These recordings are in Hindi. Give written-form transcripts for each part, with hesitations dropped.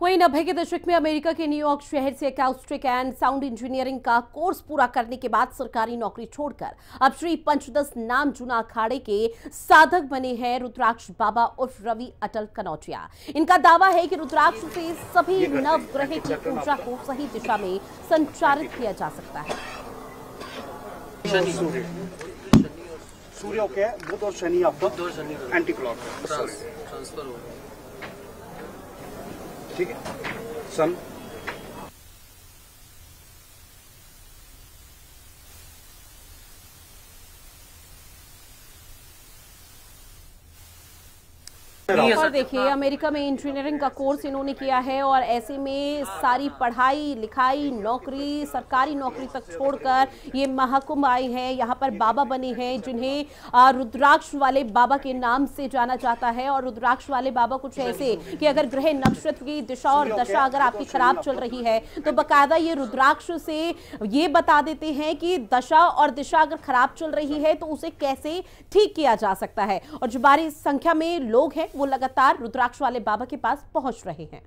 वहीं 90 के दशक में अमेरिका के न्यूयॉर्क शहर से अकाउस्टिक एंड साउंड इंजीनियरिंग का कोर्स पूरा करने के बाद सरकारी नौकरी छोड़कर अब श्री पंचदश नाम जुना अखाड़े के साधक बने हैं रुद्राक्ष बाबा उर्फ रवि अटल कनौजिया। इनका दावा है कि रुद्राक्ष से सभी नवग्रह की ऊर्जा को सही दिशा में संचारित किया जा सकता है। सूर्य के बुध और शनि आपका एंटी क्लॉक ट्रांसफर हो, ठीक है। सन और देखिए, अमेरिका में इंजीनियरिंग का कोर्स इन्होंने किया है और ऐसे में सारी पढ़ाई लिखाई नौकरी सरकारी नौकरी तक छोड़कर ये महाकुंभ आए हैं। यहाँ पर बाबा बने हैं जिन्हें रुद्राक्ष वाले बाबा के नाम से जाना जाता है। और रुद्राक्ष वाले बाबा कुछ ऐसे कि अगर ग्रह नक्षत्र की दिशा और दशा अगर आपकी खराब चल रही है तो बकायदा ये रुद्राक्ष से ये बता देते हैं कि दशा और दिशा अगर खराब चल रही है तो उसे कैसे ठीक किया जा सकता है। और जो बड़ी संख्या में लोग हैं वो लगातार रुद्राक्ष वाले बाबा के पास पहुंच रहे हैं।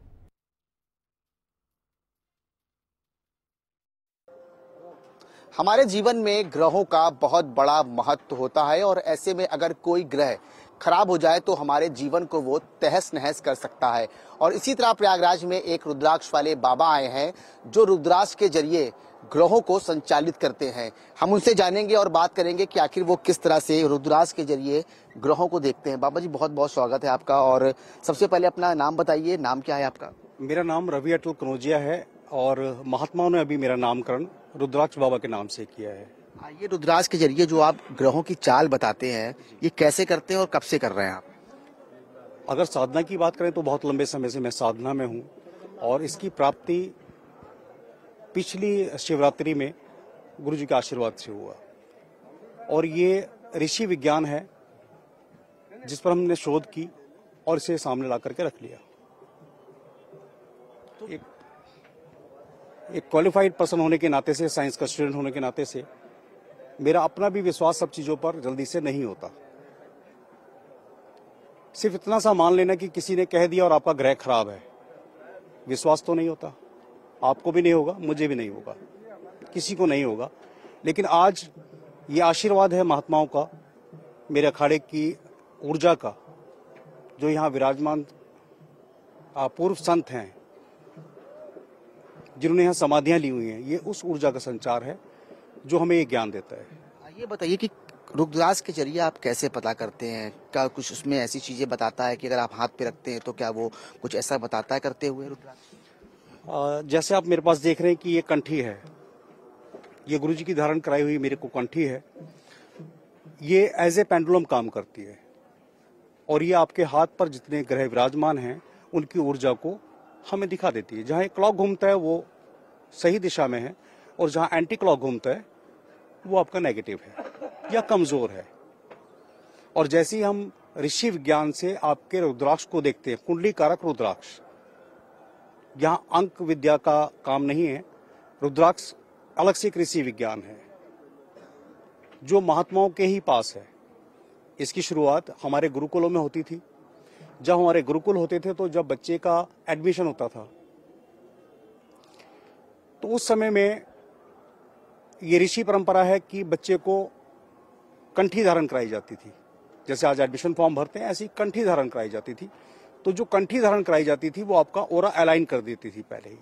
हमारे जीवन में ग्रहों का बहुत बड़ा महत्व होता है और ऐसे में अगर कोई ग्रह खराब हो जाए तो हमारे जीवन को वो तहस नहस कर सकता है। और इसी तरह प्रयागराज में एक रुद्राक्ष वाले बाबा आए हैं जो रुद्राक्ष के जरिए ग्रहों को संचालित करते हैं। हम उनसे जानेंगे और बात करेंगे कि आखिर वो किस तरह से रुद्राक्ष के जरिए ग्रहों को देखते हैं। बाबा जी बहुत बहुत स्वागत है आपका। और सबसे पहले अपना नाम बताइए, नाम क्या है आपका? मेरा नाम रवि अटल कनौजिया है और महात्माओं ने अभी मेरा नामकरण रुद्राक्ष बाबा के नाम से किया है। ये रुद्राक्ष के जरिए जो आप ग्रहों की चाल बताते हैं ये कैसे करते हैं और कब से कर रहे हैं आप? अगर साधना की बात करें तो बहुत लंबे समय से मैं साधना में हूँ और इसकी प्राप्ति पिछली शिवरात्रि में गुरु जी के आशीर्वाद से हुआ। और ये ऋषि विज्ञान है जिस पर हमने शोध की और इसे सामने ला करके रख लिया। एक क्वालिफाइड पर्सन होने के नाते से, साइंस का स्टूडेंट होने के नाते से मेरा अपना भी विश्वास सब चीजों पर जल्दी से नहीं होता। सिर्फ इतना सा मान लेना कि किसी ने कह दिया और आपका ग्रह खराब है, विश्वास तो नहीं होता। आपको भी नहीं होगा, मुझे भी नहीं होगा, किसी को नहीं होगा। लेकिन आज ये आशीर्वाद है महात्माओं का, मेरे अखाड़े की ऊर्जा का, जो यहाँ विराजमान पूर्व संत हैं जिन्होंने यहाँ समाधियां ली हुई हैं। ये उस ऊर्जा का संचार है जो हमें ये ज्ञान देता है। ये बताइए कि रुद्राक्ष के जरिए आप कैसे पता करते हैं? क्या कुछ उसमें ऐसी चीजें बताता है कि अगर आप हाथ पे रखते हैं तो क्या वो कुछ ऐसा बताता है करते हुए रुद्राक्ष? जैसे आप मेरे पास देख रहे हैं कि ये कंठी है, ये गुरु जी की धारण कराई हुई मेरे को कंठी है। ये एज ए पेंडुलम काम करती है और ये आपके हाथ पर जितने ग्रह विराजमान हैं उनकी ऊर्जा को हमें दिखा देती है। जहाँ क्लॉक घूमता है वो सही दिशा में है और जहाँ एंटी क्लॉक घूमता है वो आपका नेगेटिव है या कमजोर है। और जैसे ही हम ऋषि विज्ञान से आपके रुद्राक्ष को देखते हैं, कुंडली कारक रुद्राक्ष, यहाँ अंक विद्या का काम नहीं है। रुद्राक्ष अलग से एक ऋषि विज्ञान है जो महात्माओं के ही पास है। इसकी शुरुआत हमारे गुरुकुलों में होती थी। जब हमारे गुरुकुल होते थे तो जब बच्चे का एडमिशन होता था तो उस समय में ये ऋषि परंपरा है कि बच्चे को कंठी धारण कराई जाती थी। जैसे आज एडमिशन फॉर्म भरते हैं ऐसी कंठी धारण कराई जाती थी। तो जो कंठी धारण कराई जाती थी वो आपका ओरा अलाइन कर देती थी पहले ही।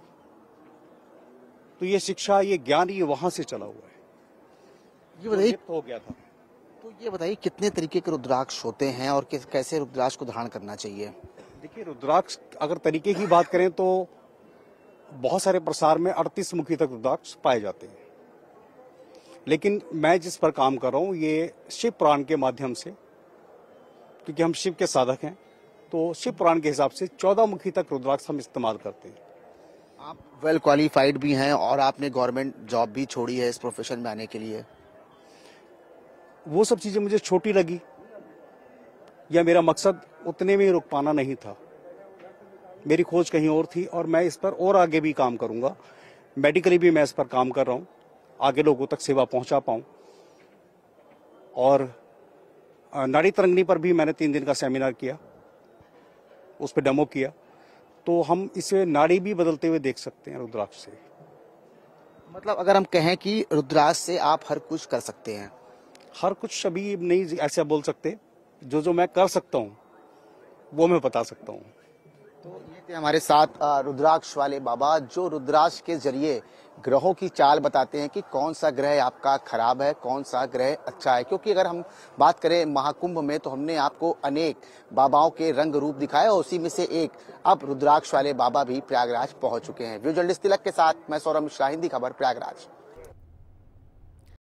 तो ये शिक्षा, ये ज्ञान, ये वहां से चला हुआ है। ये बताइए हो गया था। तो ये बताइए कितने तरीके के रुद्राक्ष होते हैं और कैसे रुद्राक्ष को धारण करना चाहिए? देखिए, रुद्राक्ष अगर तरीके की बात करें तो बहुत सारे प्रसार में 38 मुखी तक रुद्राक्ष पाए जाते हैं। लेकिन मैं जिस पर काम कर रहा हूँ ये शिव पुराण के माध्यम से, क्योंकि हम शिव के साधक हैं, तो शिव पुराण के हिसाब से 14 मुखी तक रुद्राक्ष हम इस्तेमाल करते हैं। आप वेल क्वालिफाइड भी हैं और आपने गवर्नमेंट जॉब भी छोड़ी है इस प्रोफेशन में आने के लिए। वो सब चीजें मुझे छोटी लगी या मेरा मकसद उतने में ही रुक पाना नहीं था। मेरी खोज कहीं और थी और मैं इस पर और आगे भी काम करूंगा। मेडिकली भी मैं इस पर काम कर रहा हूं, आगे लोगों तक सेवा पहुंचा पाऊं। और नाड़ी तरंगनी पर भी मैंने 3 दिन का सेमिनार किया, उस पर डेमो किया। तो हम इसे नाड़ी भी बदलते हुए देख सकते हैं रुद्राक्ष से। मतलब अगर हम कहें कि रुद्राक्ष से आप हर कुछ कर सकते हैं? हर कुछ अभी नहीं ऐसा बोल सकते, जो मैं कर सकता हूँ वो मैं बता सकता हूँ। तो ये थे हमारे साथ रुद्राक्ष वाले बाबा, जो रुद्राक्ष के जरिए ग्रहों की चाल बताते हैं कि कौन सा ग्रह आपका खराब है, कौन सा ग्रह अच्छा है। क्योंकि अगर हम बात करें महाकुंभ में तो हमने आपको अनेक बाबाओं के रंग रूप दिखाए और उसी में से एक अब रुद्राक्ष वाले बाबा भी प्रयागराज पहुंच चुके हैं। वीडियो जर्नलिस्ट तिलक के साथ मैं सौरभ मिश्रा, हिंदी खबर, प्रयागराज।